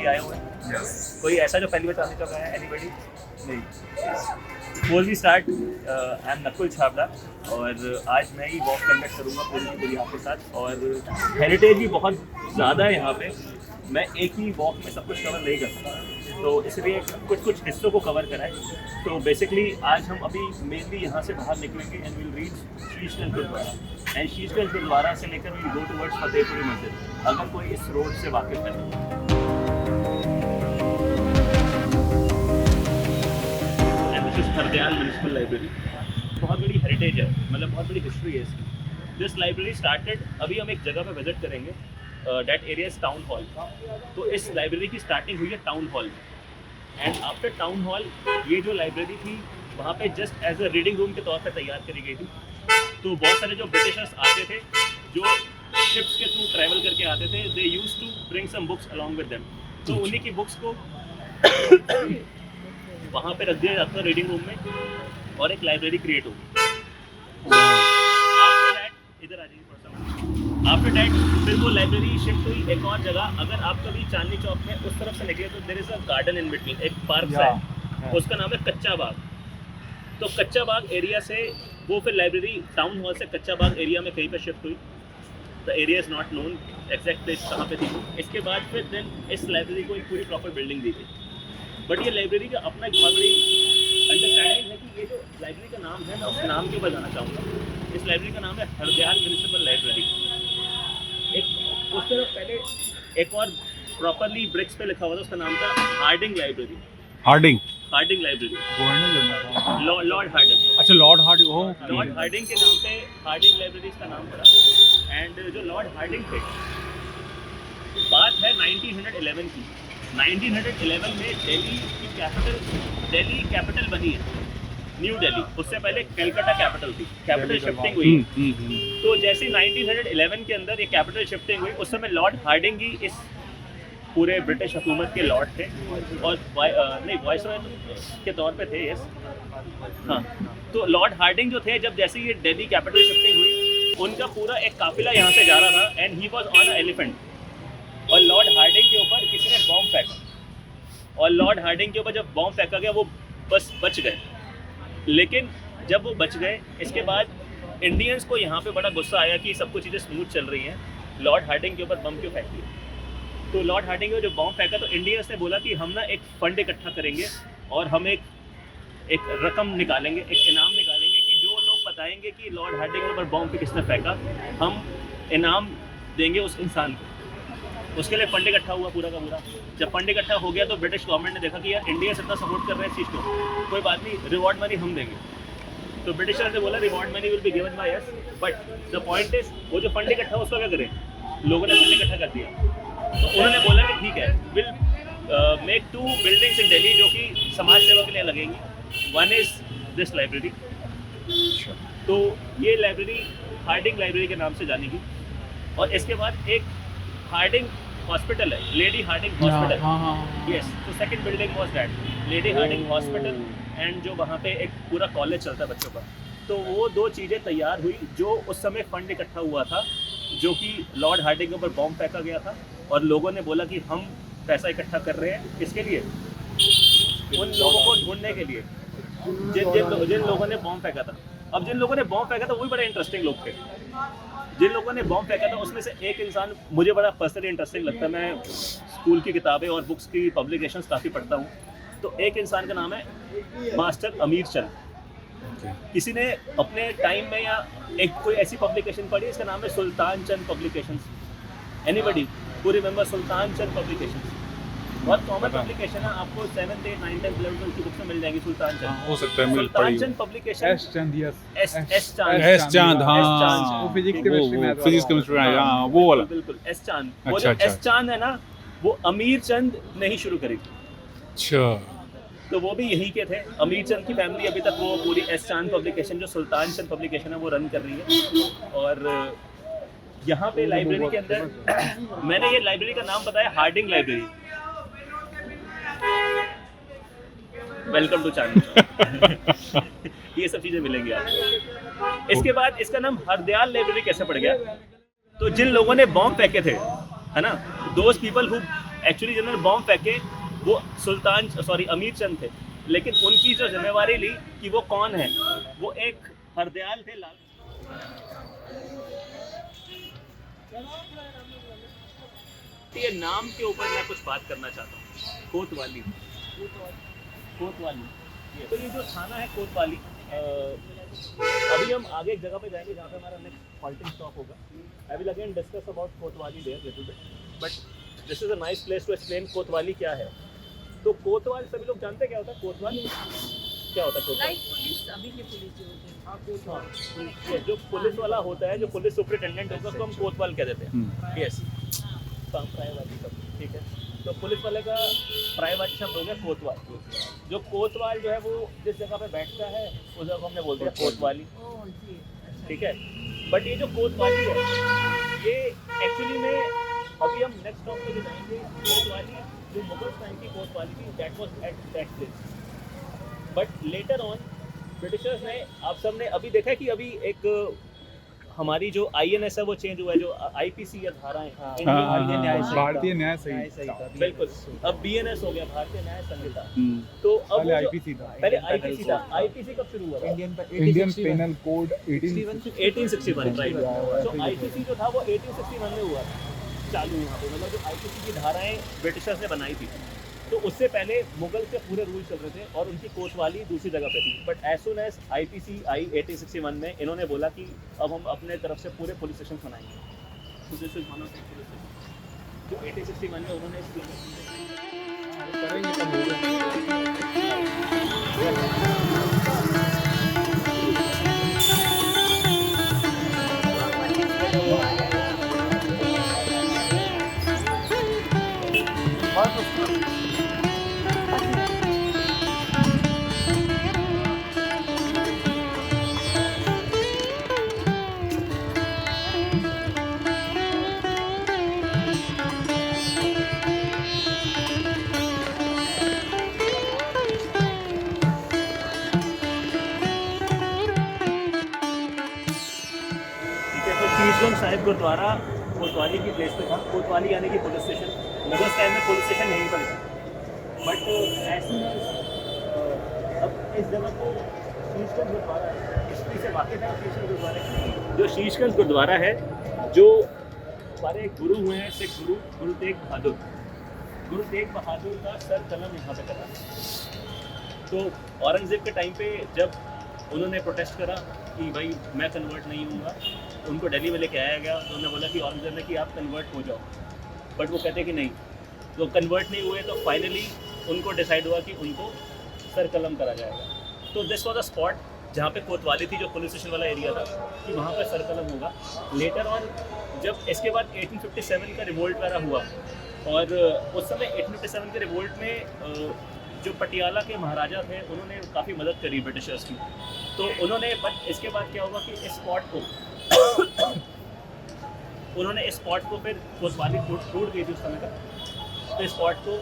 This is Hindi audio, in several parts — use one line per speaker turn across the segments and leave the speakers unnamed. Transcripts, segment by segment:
आए हुए हैं? कोई ऐसा जो पहली बार चांदनी चौक आया है? एनीबडी? नहीं। Before we start, I am Nakul Chhabra और आज मैं ही वॉक कंडक्ट करूँगा पूरी की पूरी आपके साथ। और हेरिटेज भी बहुत ज़्यादा है यहाँ पे, मैं एक ही वॉक में सब कुछ कवर नहीं कर सकता, तो इसलिए कुछ हिस्सों को कवर कराए। तो बेसिकली आज हम अभी मेनली यहाँ से बाहर निकलेंगे and will reach Sisganj Gurudwara, and Sisganj Gurudwara से लेकर विल गो टुवर्ड्स फतेहपुरी मस्जिद, अगर कोई इस रोड से वाकिफ है। हरदयाल म्यूनिसिपल लाइब्रेरी बहुत बड़ी हेरिटेज है, मतलब बहुत बड़ी हिस्ट्री है इसकी। दिस लाइब्रेरी स्टार्टेड, अभी हम एक जगह पे विजिट करेंगे, that area is town hall. तो इस लाइब्रेरी की स्टार्टिंग हुई है टाउन हॉल में, एंड आफ्टर टाउन हॉल ये जो लाइब्रेरी थी वहाँ पे just as a reading room के तौर पे तैयार करी गई थी। तो बहुत सारे जो ब्रिटिशर्स आते थे, जो शिप्स के थ्रू ट्रैवल करके आते थे, they used to bring some books along with them, तो उन्हीं की बुक्स को वहाँ पे रख दिया जाता है रीडिंग रूम में, और एक लाइब्रेरी क्रिएट होगी। आफ्टर दैट इधर आ जाइए थोड़ा सा। आफ्टर दैट फिर वो लाइब्रेरी शिफ्ट हुई एक और जगह। अगर आप कभी चांदनी चौक में उस तरफ से निकले तो there is a garden in between, एक पार्क है, उसका नाम है कच्चा बाग। तो कच्चा बाग एरिया से वो फिर लाइब्रेरी टाउन हॉल से कच्चा बाग एरिया में कहीं पर शिफ्ट हुई। The area is not known exact place कहाँ पे थी। इसके बाद फिर देन इस लाइब्रेरी को एक पूरी प्रॉपर बिल्डिंग दी गई। बट ये लाइब्रेरी का अपना एक बहुत बड़ी अंडरस्टैंडिंग है कि ये जो लाइब्रेरी का नाम है, मैं उस नाम के ऊपर जाना चाहूँगा। इस लाइब्रेरी का नाम है हरदयाल म्यूनिसिपल लाइब्रेरी। एक उस तरफ पहले एक और प्रॉपरली ब्रिक्स पे लिखा हुआ था, उसका नाम था Hardinge library.
Hardinge
library, Lord Hardinge.
अच्छा, Lord Hardinge. Oh,
Lord Hardinge के नाम पे हार्डिंग लाइब्रेरी का नाम पड़ा। एंड जो लॉर्ड हार्डिंग थे, बात है 1911 की। 1911 में दिल्ली कैपिटल बनी है, न्यू दिल्ली। उससे पहले कलकत्ता कैपिटल थी, कैपिटल शिफ्टिंग हुई। तो जैसे 1911 के अंदर ये कैपिटल शिफ्टिंग हुई, उस समय लॉर्ड हार्डिंग ही इस पूरे ब्रिटिश हुकूमत के लॉर्ड थे, और नहीं वाइसरॉय के तौर पे थे, यस हाँ। तो लॉर्ड हार्डिंग जो थे, जब जैसे ये दिल्ली कैपिटल शिफ्टिंग हुई, उनका पूरा एक काफिला यहाँ से जा रहा था, and he was on a elephant, और लॉर्ड हार्डिंग के ऊपर किसी ने बॉम्ब फेंका, और लॉर्ड हार्डिंग के ऊपर जब बॉम्ब फेंका गया, वो बस बच गए। लेकिन जब वो बच गए, इसके बाद इंडियंस को यहाँ पे बड़ा गुस्सा आया कि सब कुछ चीज़ें स्मूथ चल रही हैं, लॉर्ड हार्डिंग के ऊपर बम क्यों फेंक दिया। तो लॉर्ड हार्डिंग ने जो बॉम्ब फेंका, तो इंडियंस ने बोला कि हम ना एक फंड इकट्ठा करेंगे, और हम एक रकम निकालेंगे, एक इनाम निकालेंगे, कि जो लोग बताएंगे कि लॉर्ड हार्डिंग के ऊपर बॉम्ब किसने फेंका, हम इनाम देंगे उस इंसान को। उसके लिए फंड इकट्ठा हुआ पूरा का पूरा। जब फंड इकट्ठा हो गया, तो ब्रिटिश गवर्नमेंट ने देखा कि यार इंडिया से इतना सपोर्ट कर रहे हैं इस चीज़ को, कोई बात नहीं, रिवॉर्ड मनी हम देंगे। तो ब्रिटिशर्स ने बोला reward money will be given by us, but the point is वो जो फंड इकट्ठा उसका क्या करें। लोगों ने फंड इकट्ठा कर दिया, तो उन्होंने बोला कि ठीक है, विल मेक 2 बिल्डिंग्स इन दिल्ली जो कि समाज सेवा के लिए लगेंगी। वन इज दिस लाइब्रेरी, तो ये लाइब्रेरी हार्डिंग लाइब्रेरी के नाम से जानेगी। और इसके बाद एक हार्डिंग हॉस्पिटल है, लेडी हार्डिंग हॉस्पिटल, यस। तो second building was that Lady Hardinge hospital, and जो वहाँ पे एक पूरा कॉलेज चलता है बच्चों का। तो वो 2 चीज़ें तैयार हुई, जो उस समय फंड इकट्ठा हुआ था, जो कि लॉर्ड हार्डिंग के ऊपर बॉम्ब फेंका गया था, और लोगों ने बोला कि हम पैसा इकट्ठा कर रहे हैं, किसके लिए, उन लोगों को ढूंढने के लिए जिन लोगों ने बॉम्ब फेंका था। अब जिन लोगों ने बॉम्ब फेंका था वही बड़े इंटरेस्टिंग लोग थे। जिन लोगों ने बॉम्ब फेंका था उसमें से एक इंसान मुझे बड़ा पर्सनली इंटरेस्टिंग लगता है, मैं स्कूल की किताबें और बुक्स की पब्लिकेशंस काफ़ी पढ़ता हूँ। तो एक इंसान का नाम है मास्टर अमीर चंद। किसी ने अपने टाइम में या एक कोई ऐसी पब्लिकेशन पढ़ी, इसका नाम है Sultan Chand publications. Anybody who remember Sultan Chand publications? बहुत कॉमन पब्लिकेशन है, आपको 7th 8th 9th 10th 11th की बुक्स में मिल जाएंगी। सुल्तान चंद
हो सकता है,
सुल्तान चंद पब्लिकेशन,
एस चंद, यस,
एस चांद,
हाँ,
फिजिक्स
केमिस्ट्री, हाँ, वो वाला,
बिल्कुल एस चांद। वो जो एस चांद है ना, वो अमीर चंद ने ही शुरू करी थी।
अच्छा,
तो वो भी यहीं के थे। अमीर चंद की फैमिली अभी तक वो पूरी एस चांद पब्लिकेशन, जो सुल्तान चंद पब्लिकेशन है, वो रन कर रही है। और यहाँ पे लाइब्रेरी के अंदर मैंने ये लाइब्रेरी का नाम बताया हार्डिंग लाइब्रेरी। वेलकम टू चांदनी। ये सब चीजें मिलेंगी आपको। इसके बाद इसका नाम हरदयाल लाइब्रेरी कैसे पड़ गया? तो जिन लोगों ने बॉम्ब फेंके थे, है ना, दोज पीपल हु एक्चुअली जिन्होंने बॉम्ब फेंके वो अमीर चंद थे, लेकिन उनकी जो जिम्मेवारी ली कि वो कौन है, वो एक हरदयाल थे लाल। ये नाम के ऊपर मैं कुछ बात करना चाहता हूँ, कोतवाली। तो ये जो थाना है कोतवाली, अभी हम आगे एक जगह पे जाएंगे जहाँ पे हमारा नेक्स्ट हॉल्टिंग स्टॉप होगा। I will again discuss about Kotwali there little bit, but this is a nice place to explain Kotwali क्या है। तो कोतवाल सभी लोग जानते हैं क्या होता है कोतवाल? क्या होता है कोतवाल?
पुलिस, अभी के पुलिस जो होते हैं। हाँ, कोतवाल।
ये जो पुलिस वाला होता है, जो पुलिस सुपरिटेंडेंट होता है, उसको हम कोतवाल कह देते हैं। यस, प्रायवाची शब्द, ठीक है। तो पुलिस वाले का प्रायवाची शब्द हो गया कोतवाल। जो कोतवाल जो है वो जिस जगह पे बैठता है उस जगह को हमने बोल दिया कोतवाली,
ओह जी, अच्छा।
ठीक है। बट ये जो कोतवाली है ये एक्चुअली में अभी हम नेक्स्ट स्टॉप पे जो जाएंगे, कोतवाली जो मुगल टाइम की कोतवाली थी, that was at that place. But later on Britishers ने, आप सब ने अभी देखा है कि अभी एक हमारी जो INS है वो चेंज हुआ है, जो IPC या धाराएं,
भारतीय न्याय संहिता।
बिल्कुल, अब BNS हो गया, भारतीय न्याय संहिता।
हम्म।
तो अब
पहले
वो जो-
IPC था।
पहले IPC था। IPC कब शुरू हुआ था?
Indian penal code
1861, right. तो IPC जो था वो 1861 में हुआ था चालू यहाँ पे, मतलब जो IPC की धाराएं ब्रिटिशर्स ने बनाई थी। तो उससे पहले मुगल के पूरे रूल चल रहे थे और उनकी कोतवाली दूसरी जगह पे थी। But as soon as IPC आई 1861 में, इन्होंने बोला कि अब हम अपने तरफ से पूरे पुलिस स्टेशन बनाएंगे। तो this is one of the police station जो 1861 में उन्होंने शीशगंज साहिब गुरुद्वारा कोतवाली की प्लेस पे था। कोतवाली यानी कि पुलिस स्टेशन, मुगल टाइम में पुलिस स्टेशन यहीं पर था। बट ऐसे अब इस जगह को शीशगंज गुरुद्वारा हिस्ट्री से वाकिफ है। शीशगंज गुरुद्वारा जो शीशगंज गुरुद्वारा है, जो हमारे गुरु हुए हैं सिख गुरु, गुरु तेग बहादुर का सर कलम यहाँ पे करा। तो औरंगजेब के टाइम पे जब उन्होंने प्रोटेस्ट करा कि भाई मैं कन्वर्ट नहीं हूँगा, उनको दिल्ली में लेके आया गया। तो उन्होंने बोला कि औरंगजेब ने कि आप कन्वर्ट हो जाओ, बट वो कहते कि नहीं। तो कन्वर्ट नहीं हुए, तो फाइनली उनको डिसाइड हुआ कि उनको सर कलम करा जाएगा। तो दिस वॉज अ स्पॉट जहाँ पे कोतवाली थी, जो पुलिस स्टेशन वाला एरिया था, कि वहाँ पर सर कलम होगा। लेटर ऑन जब इसके बाद 1857 का रिवोल्ट वगैरह हुआ, और उस समय 1857 के रिवोल्ट में जो पटियाला के महाराजा थे उन्होंने काफ़ी मदद करी ब्रिटिशर्स की। तो उन्होंने, बट इसके बाद क्या हुआ कि इस स्पॉट को उन्होंने इस स्पॉट को फिर कोतवाली टूट गई थी उस समय तक, तो इस स्पॉट को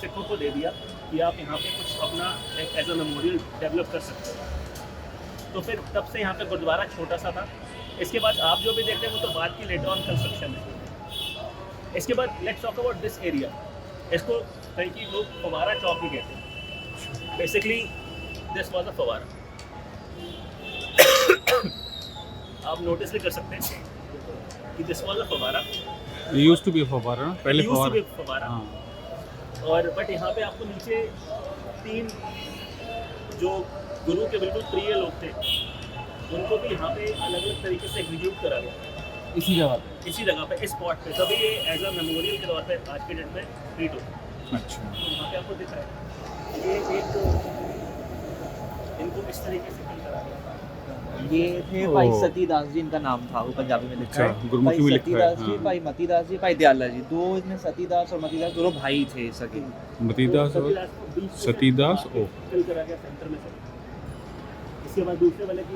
सिखों को दे दिया कि आप यहाँ पे कुछ अपना एक एज अ मेमोरियल डेवलप कर सकते हो। तो फिर तब से यहाँ पे गुरुद्वारा छोटा सा था। इसके बाद आप जो भी देखते हैं वो तो बाद की लेटर ऑन कंस्ट्रक्शन है। इसके बाद let's talk about this area. इसको कई की लोग फवारा चौक भी कहते हैं। बेसिकली दिस वाज अ फवारा। आप नोटिस भी कर सकते हैं कि दिस वाज अ फवारा।
यूज्ड टू बी फवारा, पहले
फवारा। और बट यहाँ पे आपको नीचे 3 जो गुरु के बिल्कुल प्रिय लोग थे, उनको भी यहाँ पे अलग अलग तरीके से एग्जीक्यूट करा गया इसी जगह पे, इस स्पॉट पे। तभी ये एज अ मेमोरियल के तौर पे आज के डेट में ट्रीट होता है।
अच्छा,
तो यहाँ पे आपको दिख रहा है ये एक, इनको इस तरीके से किल करा गया।
ये थे भाई सतीदास जी, इनका नाम था, वो पंजाबी में लिखा है।
गुरमुखी में लिखा है।
सतीदास जी, भाई मतीदास जी, भाई दयाला जी, दो इसमें सतीदास और मतीदास दोनों भाई थे सके।
मतीदास और सतीदास ओ
किल करा गया सेंटर में से। इसके बाद दूसरे वाले की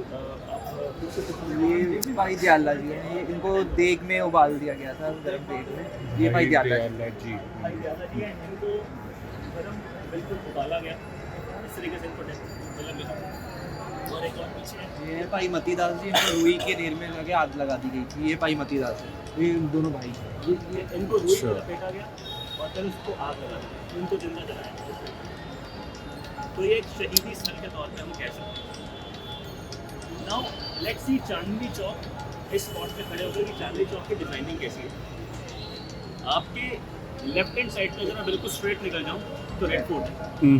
ये भी भाई दयाला जी हैं, ये इनको देग में उबाल दिया गया था, गर्म देग में। ये भाई दयाला जी।
भाई ज़्यादा जी है, इनको गरम बिल्कुल उबाला गया, इस तरीके से इनको मतलब मिला। और एक और पीछे है,
ये भाई मतीदास जी, इनको रुई के ढेर में लगे आग लगा दी गई थी। ये भाई मतीदास है, ये दोनों भाई।
ये इनको रुई में लपेटा गया और फिर उसको आग लगा दी, उनको जिंदा जलाया। तो ये एक शहीदी स्थल के तौर पे हम कह सकते हैं। Now let's see Chandni Chowk इस स्पॉट पे खड़े होकर कि चांदनी चौक की डिजाइनिंग कैसी है। आपके लेफ्ट हैंड साइड पे अगर मैं बिल्कुल स्ट्रेट निकल जाऊँ तो रेड फोर्ट है,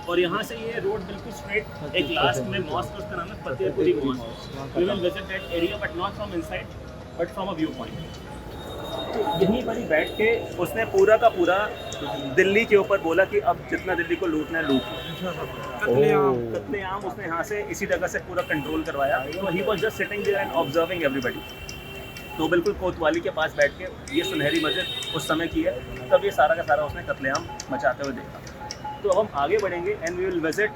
और यहाँ से ये रोड बिल्कुल स्ट्रेट एक लास्ट में मॉस्क, उसका नाम है Fatehpuri mosque. We will visit that area but not from inside but from a view point. तो यहीं पर ही बैठ के उसने पूरा का पूरा दिल्ली के ऊपर बोला कि अब जितना दिल्ली को लूटना है लूट लो। कत्लेआम उसने यहाँ से इसी जगह से पूरा कंट्रोल करवाया। तो he was just sitting there and observing everybody. तो बिल्कुल कोतवाली के पास बैठ के, ये सुनहरी मस्जिद उस समय की है, तब ये सारा का सारा उसने कत्लेआम मचाते हुए देखा। तो अब हम आगे बढ़ेंगे and we will visit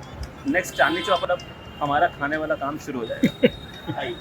next Chandni Chowk पर। अब हमारा खाने वाला काम शुरू हो जाएगा। आइए।